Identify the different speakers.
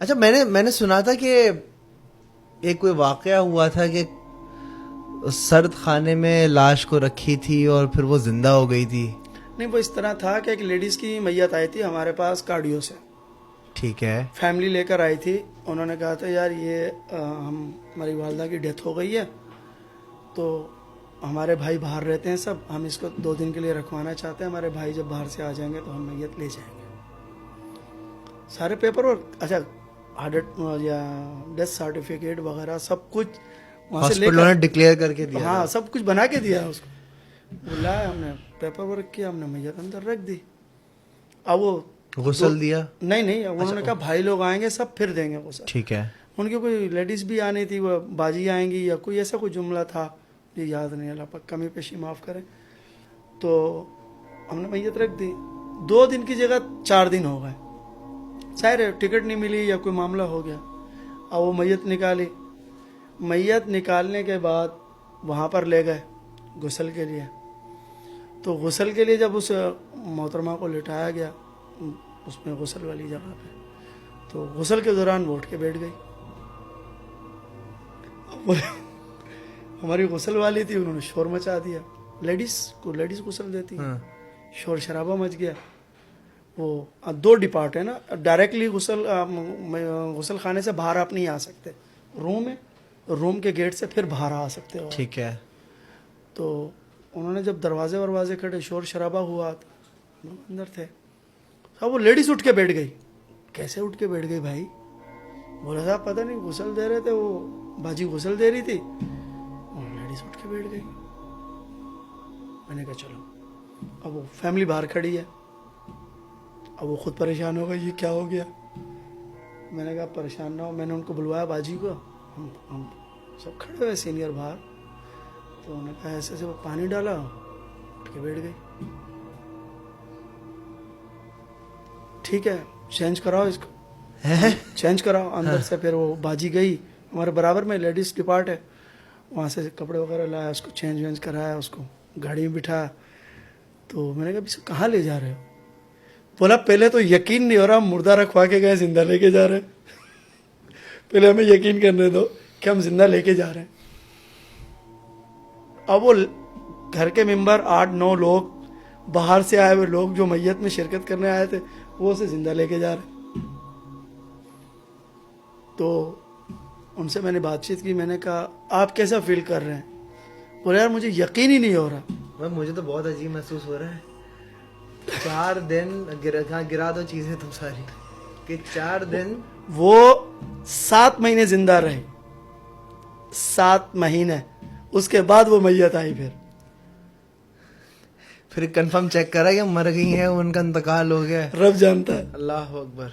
Speaker 1: اچھا میں نے سنا تھا کہ ایک کوئی واقعہ ہوا تھا کہ سرد خانے میں لاش کو رکھی تھی اور پھر وہ زندہ ہو گئی تھی.
Speaker 2: نہیں، وہ اس طرح تھا کہ ایک لیڈیز کی میت آئی تھی ہمارے پاس کارڈیو سے.
Speaker 1: ٹھیک ہے.
Speaker 2: فیملی لے کر آئی تھی. انہوں نے کہا تھا یار یہ ہماری والدہ کی ڈیتھ ہو گئی ہے، تو ہمارے بھائی باہر رہتے ہیں سب، ہم اس کو 2 دن کے لیے رکھوانا چاہتے ہیں. ہمارے بھائی جب باہر سے آ جائیں گے تو ہم میت لے جائیں گے. سارے پیپر اور اچھا یا ڈیتھ سرٹیفکیٹ وغیرہ سب کچھ وہاں سے لے
Speaker 1: ہاسپٹلوں
Speaker 2: کر،
Speaker 1: نے ڈکلیئر کر کے دیا.
Speaker 2: ہاں سب کچھ بنا کے دیا اس کو. بلایا، ہم نے پیپر ورک کیا، ہم نے میت اندر رکھ دی. اب وہ
Speaker 1: غسل دیا.
Speaker 2: نہیں انہوں نے کہا بھائی لوگ آئیں گے سب پھر دیں گے غسل.
Speaker 1: ٹھیک ہے.
Speaker 2: ان کی کوئی لیڈیز بھی آنی تھی، وہ باجی آئیں گی یا کوئی ایسا کوئی جملہ تھا، یہ یاد نہیں، اللہ پاک کمی پیشی معاف کرے. تو ہم نے میت رکھ دی. 2 دن کی جگہ 4 دن ہو گئے. ظاہر ہے ٹکٹ نہیں ملی یا کوئی معاملہ ہو گیا. اب وہ میت نکالی. میت نکالنے کے بعد وہاں پر لے گئے غسل کے لیے. تو غسل کے لیے جب اس محترمہ کو لٹایا گیا اس میں غسل والی جگہ پہ، تو غسل کے دوران وہ اٹھ کے بیٹھ گئی. ہماری غسل والی تھی، انہوں نے شور مچا دیا. لیڈیز غسل دیتی ہیں، شور شرابہ مچ گیا. وہ 2 ڈپارٹ ہے نا، ڈائریکٹلی غسل خانے سے باہر آپ نہیں آ سکتے. روم ہے، روم کے گیٹ سے پھر باہر آ سکتے ہو.
Speaker 1: ٹھیک ہے.
Speaker 2: تو انہوں نے جب دروازے کھڑے، شور شرابہ ہوا تو اندر تھے. اب وہ لیڈیز اٹھ کے بیٹھ گئی. کیسے اٹھ کے بیٹھ گئی بھائی؟ بولا صاحب پتہ نہیں، غسل دے رہے تھے، وہ باجی غسل دے رہی تھی، اور لیڈیز اٹھ کے بیٹھ گئی. میں نے کہا چلو. اب وہ فیملی باہر کھڑی ہے. اب وہ خود پریشان ہو گئی، یہ کیا ہو گیا. میں نے کہا پریشان نہ ہو. میں نے ان کو بلوایا باجی کو، ہم سب کھڑے ہوئے سینئر باہر. تو انہوں نے کہا ایسے سے وہ پانی ڈالا، اٹھ کے بیٹھ گئی. ٹھیک ہے چینج کراؤ اس کو، چینج کراؤ اندر سے. پھر وہ باجی گئی، ہمارے برابر میں لیڈیز ڈپارٹ ہے، وہاں سے کپڑے وغیرہ لایا، اس کو چینج وینج کرایا، اس کو گاڑی میں بٹھایا. تو میں نے کہا اس کو کہاں لے جا رہے ہو؟ بولا پہلے تو یقین نہیں ہو رہا، مردہ رکھوا کے گئے زندہ لے کے جا رہے ہیں. پہلے ہمیں یقین کرنے دو کہ ہم زندہ لے کے جا رہے ہیں. اب وہ گھر کے ممبر 8-9 لوگ، باہر سے آئے ہوئے لوگ جو میت میں شرکت کرنے آئے تھے، وہ اسے زندہ لے کے جا رہے ہیں. تو ان سے میں نے بات چیت کی. میں نے کہا آپ کیسا فیل کر رہے ہیں؟ بولے یار مجھے یقین ہی نہیں ہو رہا.
Speaker 1: مجھے تو بہت عجیب محسوس ہو رہا ہے. 4 دن گرا دو چیزیں تم ساری، کہ 4 دن
Speaker 2: وہ 7 مہینے زندہ رہے. 7 مہینے اس کے بعد وہ میت آئی.
Speaker 1: پھر کنفرم چیک کرا کہ مر گئی ہیں، ان کا انتقال ہو گیا.
Speaker 2: رب جانتا ہے.
Speaker 1: اللہ اکبر.